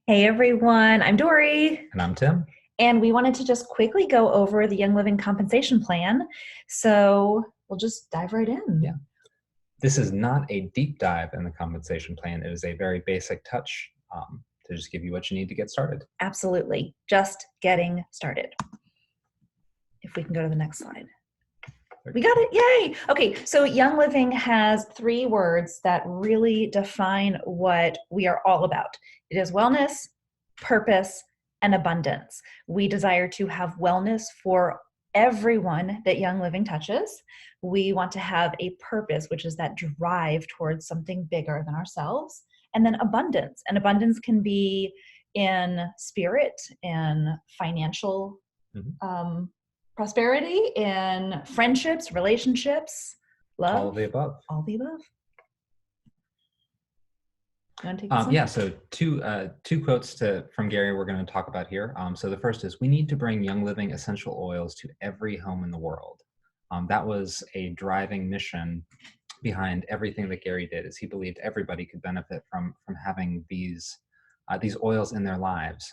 Hey everyone, I'm Dory, And I'm Tim. and we wanted to just quickly go over the Young Living Compensation Plan. So we'll just dive right in. Yeah, this is not a deep dive in the compensation plan. It is a very basic touch to just give you what you need to get started. Absolutely, just getting started. If we can go to the next slide. We got it, yay! Okay, so Young Living has three words that really define what we are all about. It is wellness, purpose, and abundance. We desire to have wellness for everyone that Young Living touches. We want to have a purpose, which is that drive towards something bigger than ourselves. And then abundance. And abundance can be in spirit, in financial prosperity, in friendships, relationships, love. All of the above. All the above. You want to take this one? Yeah, so two quotes from Gary we're going to talk about here. So the first is, we need to bring Young Living essential oils to every home in the world. That was a driving mission behind everything that Gary did, is he believed everybody could benefit from having these oils in their lives.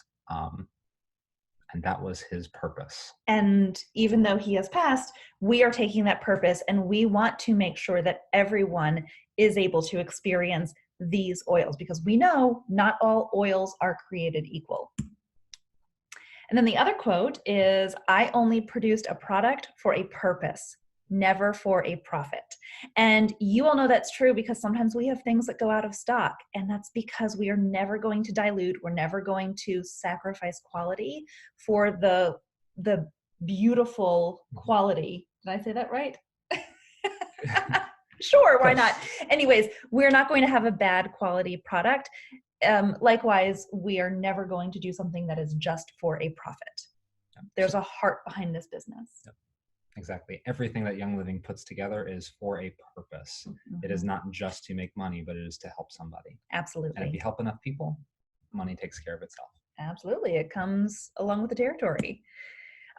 And that was his purpose. And even though he has passed, we are taking that purpose and we want to make sure that everyone is able to experience these oils, because we know not all oils are created equal. And then the other quote is, I only produced a product for a purpose, never for a profit. And you all know that's true, because sometimes we have things that go out of stock, and that's because we are never going to dilute, we're never going to sacrifice quality for the beautiful quality. Did I say that right? Sure, why not? Anyways, we're not going to have a bad quality product. Likewise, we are never going to do something that is just for a profit. There's a heart behind this business. Yep. Exactly. Everything that Young Living puts together is for a purpose. It is not just to make money, but it is to help somebody. Absolutely. And if you help enough people, money takes care of itself. Absolutely. It comes along with the territory.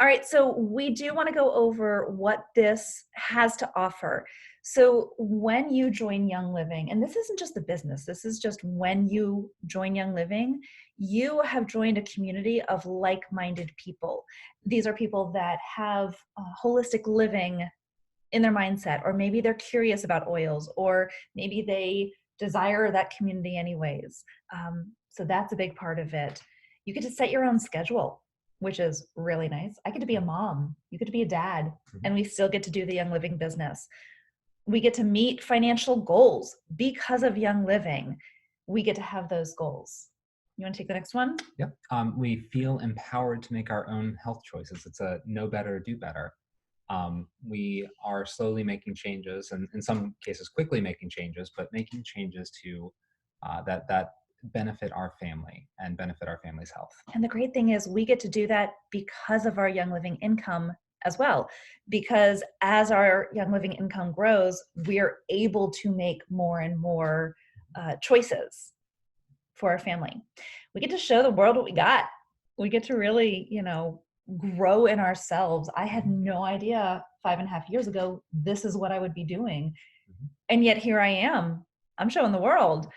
All right, so we do want to go over what this has to offer. So when you join Young Living, and this isn't just the business, this is just when you join Young Living, you have joined a community of like-minded people. These are people that have holistic living in their mindset, or maybe they're curious about oils, or maybe they desire that community anyways. So that's a big part of it. You get to set your own schedule, which is really nice. I get to be a mom, you get to be a dad, and we still get to do the Young Living business. We get to meet financial goals because of Young Living. We get to have those goals. You want to take the next one? Yep. We feel empowered to make our own health choices. It's a know better, do better. We are slowly making changes, and in some cases quickly making changes, but making changes to that benefit our family and benefit our family's health. And the great thing is we get to do that because of our Young Living income as well, because as our Young Living income grows, we're able to make more and more choices for our family. We get to show the world what we got. We get to really, grow in ourselves. I had no idea 5.5 years ago this is what I would be doing. And yet here I am. I'm showing the world.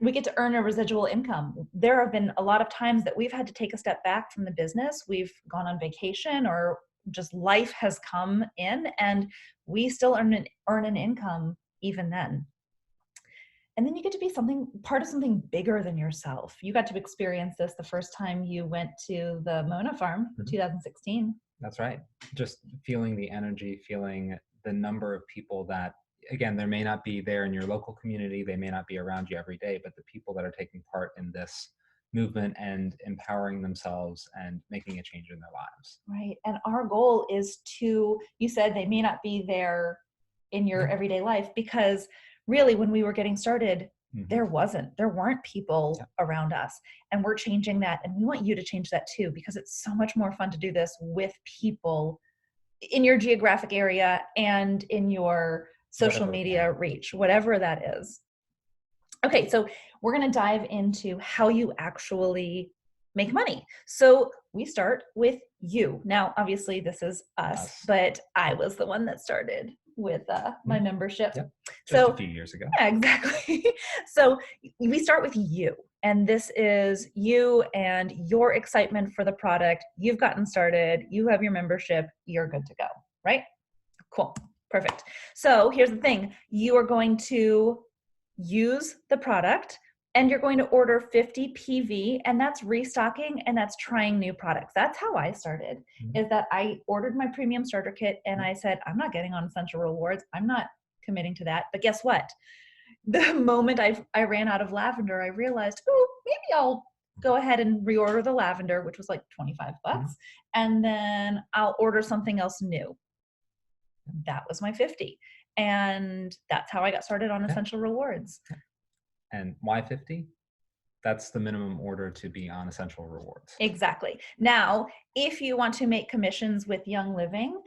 We get to earn a residual income. There have been a lot of times that we've had to take a step back from the business. We've gone on vacation, or just life has come in, and we still earn an income even then. And then you get to be part of something bigger than yourself. You got to experience this the first time you went to the Mona farm in 2016. That's right. Just feeling the energy, feeling the number of people that, again, there may not be there in your local community, they may not be around you every day, but the people that are taking part in this movement and empowering themselves and making a change in their lives. Right. And our goal is to, you said they may not be there in your everyday life, because really when we were getting started, there weren't people around us, and we're changing that. And we want you to change that too, because it's so much more fun to do this with people in your geographic area and in your social media reach, whatever that is. Okay, so we're going to dive into how you actually make money. So we start with you. Now, obviously this is us, but I was the one that started with my membership. Just a few years ago. Yeah, exactly. So we start with you. And this is you and your excitement for the product. You've gotten started, you have your membership, you're good to go, right? Cool, perfect. So here's the thing. You are going to use the product and you're going to order 50 PV, and that's restocking and that's trying new products. That's how I started, is that I ordered my premium starter kit and I said, I'm not getting on Essential Rewards. I'm not committing to that. But guess what? The moment I ran out of lavender, I realized, oh, maybe I'll go ahead and reorder the lavender, which was like 25 bucks, and then I'll order something else new. That was my 50. And that's how I got started on Essential Rewards. And why 50? That's the minimum order to be on Essential Rewards. Exactly. Now, if you want to make commissions with Young Living,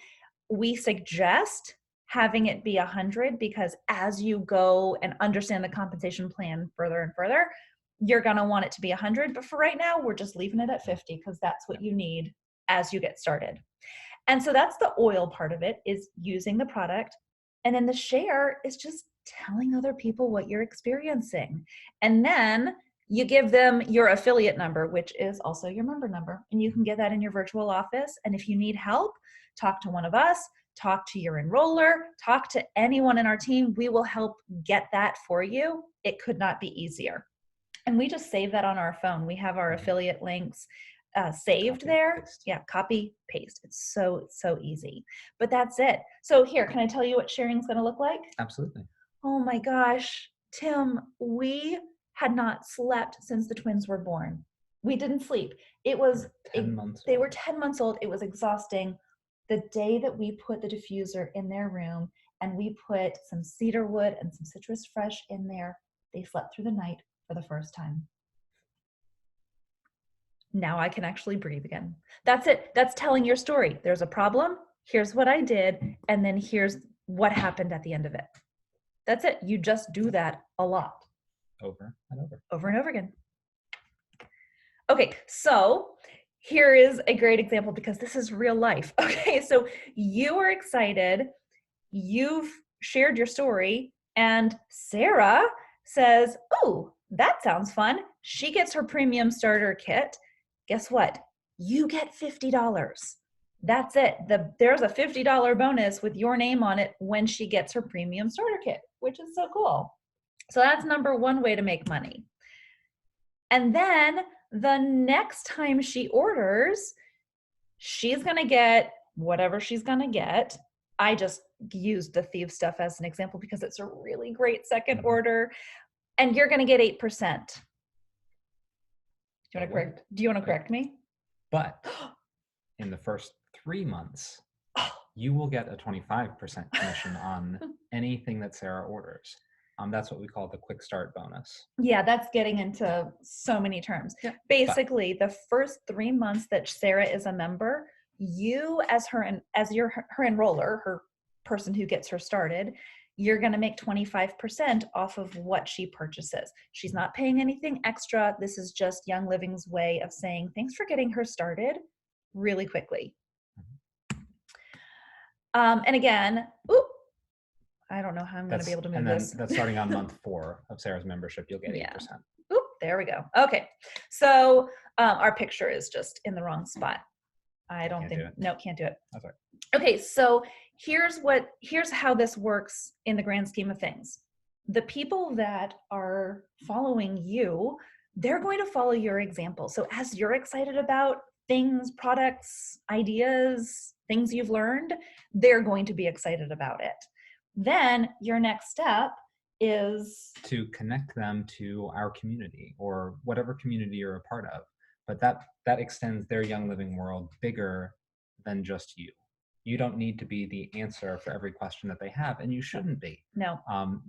we suggest having it be 100, because as you go and understand the compensation plan further and further, you're going to want it to be 100. But for right now, we're just leaving it at 50 because that's what you need as you get started. And so that's the oil part of it, is using the product. And then the share is just telling other people what you're experiencing. And then you give them your affiliate number, which is also your member number. And you can get that in your virtual office. And if you need help, talk to one of us, talk to your enroller, talk to anyone in our team. We will help get that for you. It could not be easier. And we just save that on our phone. We have our affiliate links saved there. Yeah, copy, paste. It's so easy. But that's it. So here, can I tell you what sharing's going to look like? Absolutely. Oh my gosh, Tim, we had not slept since the twins were born. We didn't sleep. It was 10 months. They were 10 months old. It was exhausting. The day that we put the diffuser in their room and we put some cedar wood and some citrus fresh in there, they slept through the night for the first time. Now I can actually breathe again. That's it. That's telling your story. There's a problem. Here's what I did. And then here's what happened at the end of it. That's it. You just do that a lot. Over and over. Over and over again. Okay, so here is a great example because this is real life. Okay, so you are excited. You've shared your story. And Sarah says, oh, that sounds fun. She gets her premium starter kit. Guess what? You get $50. That's it. There's a $50 bonus with your name on it when she gets her premium starter kit, which is so cool. So that's number one way to make money. And then the next time she orders, she's going to get whatever she's going to get. I just used the Thieves stuff as an example because it's a really great second order. And you're going to get 8%. Do you want to correct me? But in the first 3 months, you will get a 25% commission on anything that Sarah orders. That's what we call the quick start bonus. Yeah, that's getting into so many terms. Yeah, basically, the first 3 months that Sarah is a member, you as her enroller, her person who gets her started, you're going to make 25% off of what she purchases. She's not paying anything extra. This is just Young Living's way of saying thanks for getting her started really quickly. And again, I don't know how I'm going to be able to move this. That's starting on month 4 of Sarah's membership. You'll get 8%. Oop, there we go. Okay. So our picture is just in the wrong spot. Can't do it. That's right. Okay. So here's how this works in the grand scheme of things. The people that are following you, they're going to follow your example. So as you're excited about things, products, ideas, things you've learned, they're going to be excited about it. Then your next step is to connect them to our community or whatever community you're a part of. But that extends their Young Living world bigger than just you. You don't need to be the answer for every question that they have, and you shouldn't be. No.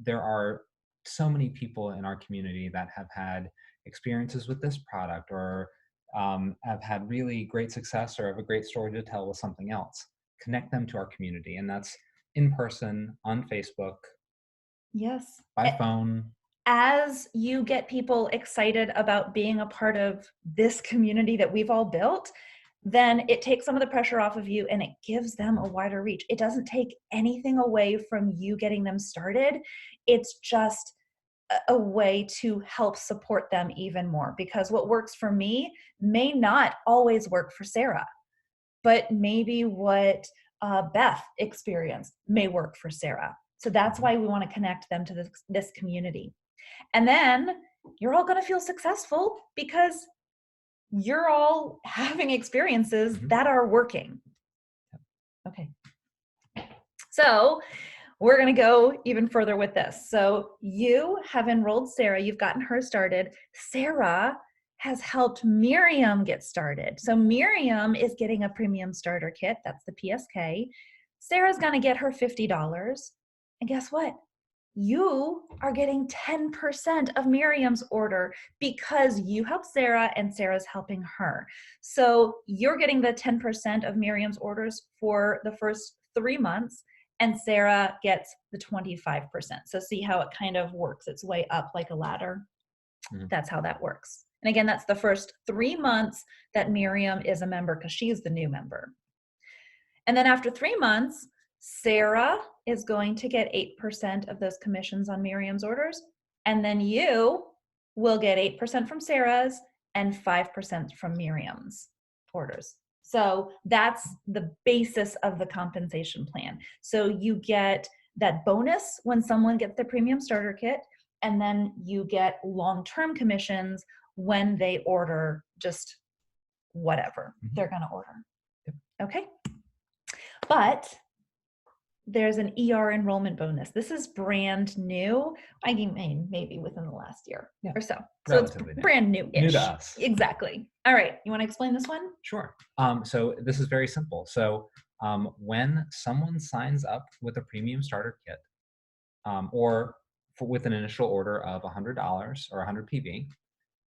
There are so many people in our community that have had experiences with this product or have had really great success or have a great story to tell with something else. Connect them to our community, and that's in person, on Facebook. Yes. By phone. As you get people excited about being a part of this community that we've all built, then it takes some of the pressure off of you and it gives them a wider reach. It doesn't take anything away from you getting them started. It's just a way to help support them even more, because what works for me may not always work for Sarah, but maybe what Beth experienced may work for Sarah. So that's why we want to connect them to this community. And then you're all going to feel successful because you're all having experiences that are working. Okay. So we're going to go even further with this. So you have enrolled Sarah. You've gotten her started. Sarah has helped Miriam get started. So Miriam is getting a premium starter kit. That's the PSK. Sarah's going to get her $50. And guess what? You are getting 10% of Miriam's order because you help Sarah and Sarah's helping her. So you're getting the 10% of Miriam's orders for the first 3 months, and Sarah gets the 25%. So see how it kind of works its way up like a ladder? That's how that works. And again, that's the first 3 months that Miriam is a member because she's the new member. And then after 3 months, Sarah is going to get 8% of those commissions on Miriam's orders. And then you will get 8% from Sarah's and 5% from Miriam's orders. So that's the basis of the compensation plan. So you get that bonus when someone gets the premium starter kit, and then you get long-term commissions when they order just whatever they're going to order. Okay? But there's an ER enrollment bonus. This is brand new. I mean, maybe within the last year or so. So it's brand new-ish. New to us. Exactly. All right. You want to explain this one? Sure. So this is very simple. So when someone signs up with a premium starter kit, or with an initial order of $100 or 100 PV,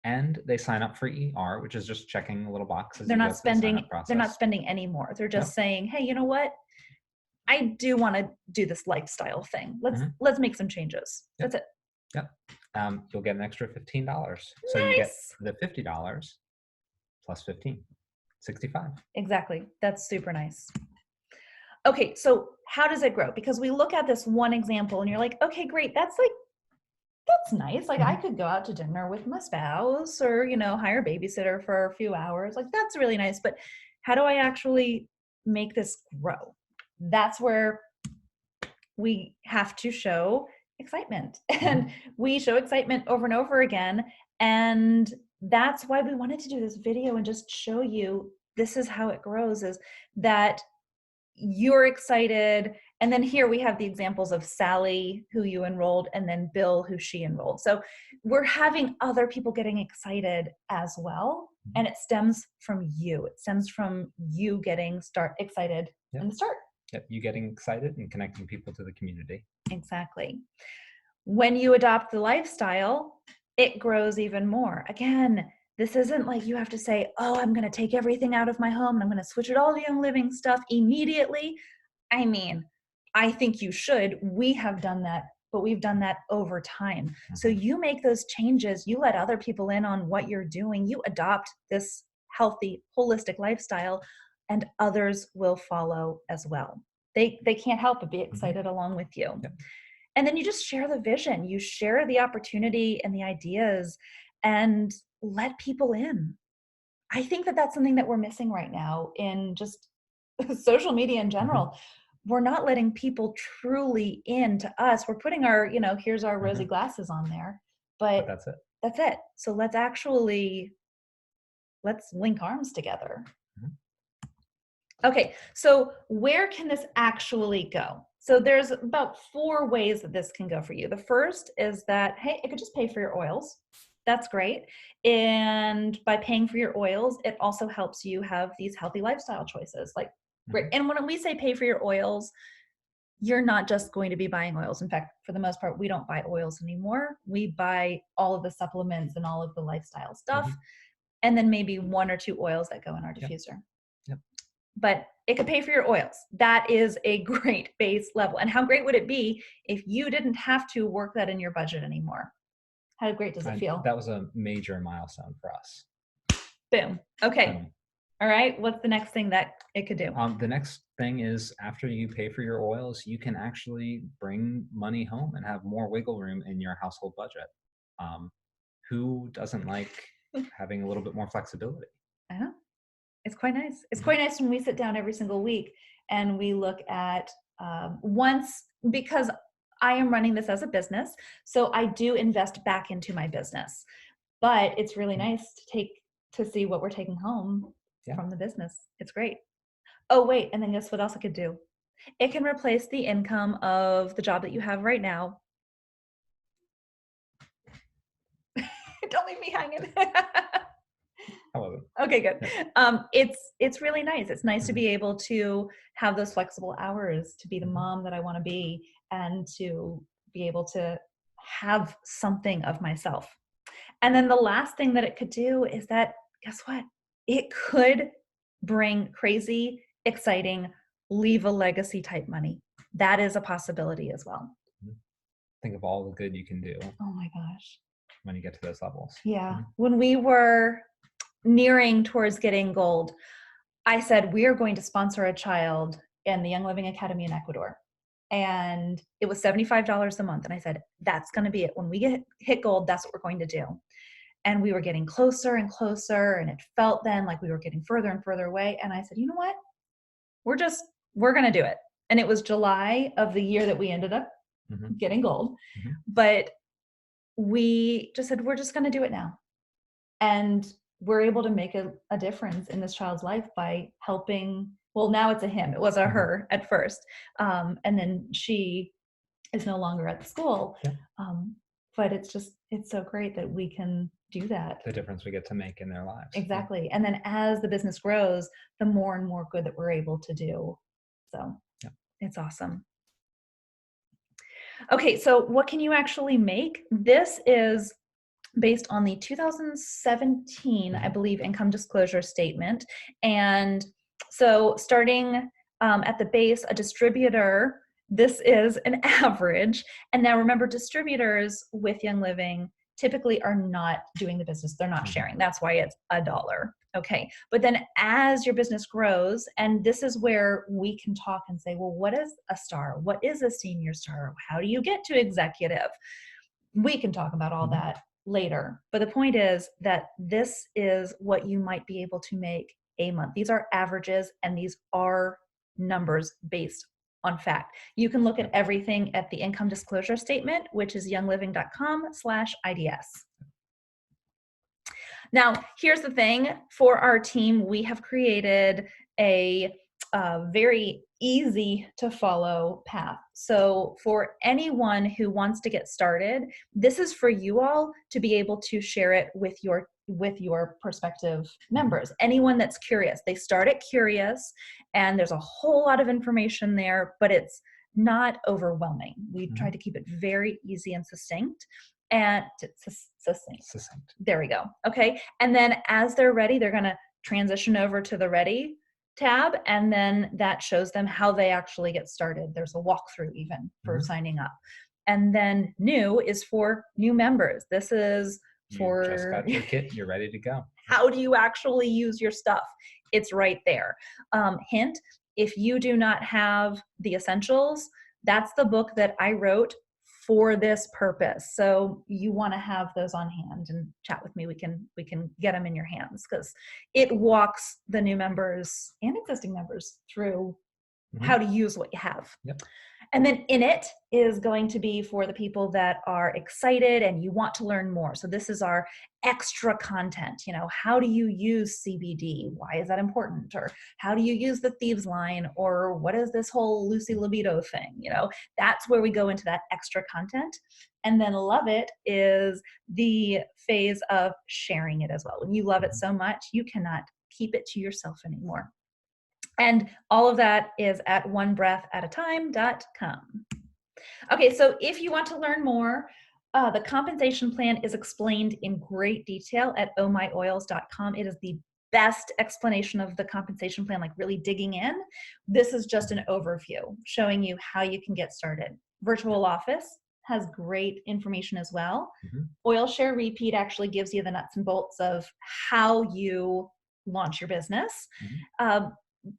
and they sign up for ER, which is just checking a little box. They're not spending. They're not spending any more. They're just saying, "Hey, you know what? I do want to do this lifestyle thing. Let's make some changes." That's it. Yep. You'll get an extra $15. So you get the $50 plus 15, 65. Exactly. That's super nice. Okay, so how does it grow? Because we look at this one example and you're like, okay, great. That's nice. Like I could go out to dinner with my spouse or, hire a babysitter for a few hours. Like that's really nice. But how do I actually make this grow? That's where we have to show excitement. And we show excitement over and over again. And that's why we wanted to do this video and just show you this is how it grows, is that you're excited. And then here we have the examples of Sally, who you enrolled, and then Bill, who she enrolled. So we're having other people getting excited as well. And it stems from you. It stems from you getting excited in the start. Yep, you getting excited and connecting people to the community. Exactly. When you adopt the lifestyle, it grows even more. Again, this isn't like you have to say, oh, I'm going to take everything out of my home and I'm going to switch it all to Young Living stuff immediately. I mean, I think you should. We have done that, but we've done that over time. So you make those changes. You let other people in on what you're doing. You adopt this healthy, holistic lifestyle, and others will follow as well. They can't help but be excited along with you. Yep. And then you just share the vision. You share the opportunity and the ideas and let people in. I think that that's something that we're missing right now in just social media in general. We're not letting people truly into us. We're putting our, here's our rosy glasses on there, but that's it. That's it. So let's link arms together. Okay, so where can this actually go? So there's about 4 ways that this can go for you. The first is that, hey, it could just pay for your oils. That's great. And by paying for your oils, it also helps you have these healthy lifestyle choices. And when we say pay for your oils, you're not just going to be buying oils. In fact, for the most part, we don't buy oils anymore. We buy all of the supplements and all of the lifestyle stuff, and then maybe 1 or 2 oils that go in our diffuser. Yep. But it could pay for your oils. That is a great base level. And how great would it be if you didn't have to work that in your budget anymore? How great does it feel? That was a major milestone for us. Boom. Okay. All right. What's the next thing that it could do? The next thing is after you pay for your oils, you can actually bring money home and have more wiggle room in your household budget. Um, who doesn't like having a little bit more flexibility? I know. It's quite nice. It's Mhm. quite nice when we sit down every single week and we look at once, because I am running this as a business, so I do invest back into my business. But it's really Mhm. nice to see what we're taking home Yeah. from the business. It's great. Oh wait, and then guess what else it could do? It can replace the income of the job that you have right now. Don't leave me hanging. I love it. Okay, good. Yeah. It's really nice. It's nice to Mhm. be able to have those flexible hours, to be the Mhm. mom that I want to be, and to be able to have something of myself. And then the last thing that it could do is that, guess what? It could bring crazy, exciting, leave a legacy type money. That is a possibility as well. Mhm. Think of all the good you can do Oh my gosh. when you get to those levels. Yeah. Mhm. When we were nearing towards getting gold, I said, we are going to sponsor a child in the Young Living Academy in Ecuador. And it was $75 a month. And I said, that's going to be it. When we hit gold, that's what we're going to do. And we were getting closer and closer. And it felt then like we were getting further and further away. And I said, you know what? We're going to do it. And it was July of the year that we ended up Mhm. getting gold. Mhm. But we just said, we're just going to do it now. And we're able to make a difference in this child's life by helping. Well, now it's a him. It was a Mhm. her at first, and then she is no longer at the school. Yeah. But it's so great that we can do that. The difference we get to make in their lives. Yeah. Exactly. And then as the business grows, the more and more good that we're able to do. So Yeah. it's awesome. Okay, so what can you actually make? This is based on the 2017, I Mhm. believe, income disclosure statement. And so starting at the base, a distributor, this is an average. And now remember, distributors with Young Living typically are not doing the business. They're not Mhm. sharing. That's why it's $1. Okay. But then as your business grows, and this is where we can talk and say, well, what is a star? What is a senior star? How do you get to executive? We can talk about all Mhm. that later. But the point is that this is what you might be able to make a month. These are averages and these are numbers based on fact. You can look Yeah. at everything at the income disclosure statement, which is youngliving.com/IDS. Now, here's the thing for our team, we have created a very easy to follow path. So, for anyone who wants to get started, this is for you all to be able to share it with your prospective Mhm. members. Anyone that's curious, they start at curious, and there's a whole lot of information there, but it's not overwhelming. We try Mhm. to keep it very easy and succinct and succinct. Succinct. There we go. Okay. And then as they're ready, they're going to transition over to the ready tab. And then that shows them how they actually get started. There's a walkthrough even for Mhm. signing up. And then new is for new members. This is You just for got your kit. You're ready to go. how do you actually use your stuff? It's right there. Hint, if you do not have the essentials, that's the book that I wrote for this purpose. So you want to have those on hand and chat with me. We can get them in your hands because it walks the new members and existing members through how Mhm. to use what you have. Yep. And then in it is going to be for the people that are excited and you want to learn more. So this is our extra content. How do you use CBD? Why is that important? Or how do you use the thieves line? Or what is this whole Lucy Libido thing? That's where we go into that extra content. And then love it is the phase of sharing it as well. When you love it Mhm. so much, you cannot keep it to yourself anymore. And all of that is at onebreathataTime.com. Okay, so if you want to learn more, the compensation plan is explained in great detail at ohmyoils.com. It is the best explanation of the compensation plan, like really digging in. This is just an overview showing you how you can get started. Virtual Office has great information as well. Mhm. Oil Share Repeat actually gives you the nuts and bolts of how you launch your business. Mhm.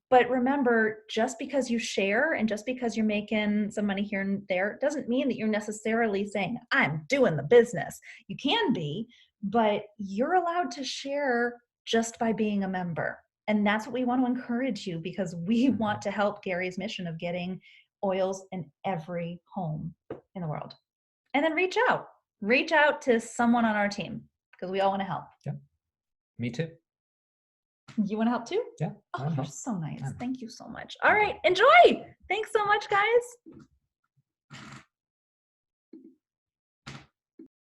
But remember, just because you share and just because you're making some money here and there doesn't mean that you're necessarily saying, I'm doing the business. You can be, but you're allowed to share just by being a member. And that's what we want to encourage you, because we want Mhm. to help Gary's mission of getting oils in every home in the world. And then reach out to someone on our team, because we all want to help. Yeah. Me too. You want to help too? Yeah. I Oh, wanna you're help. so nice. Yeah. Thank you so much. All right, enjoy. Thanks so much, guys.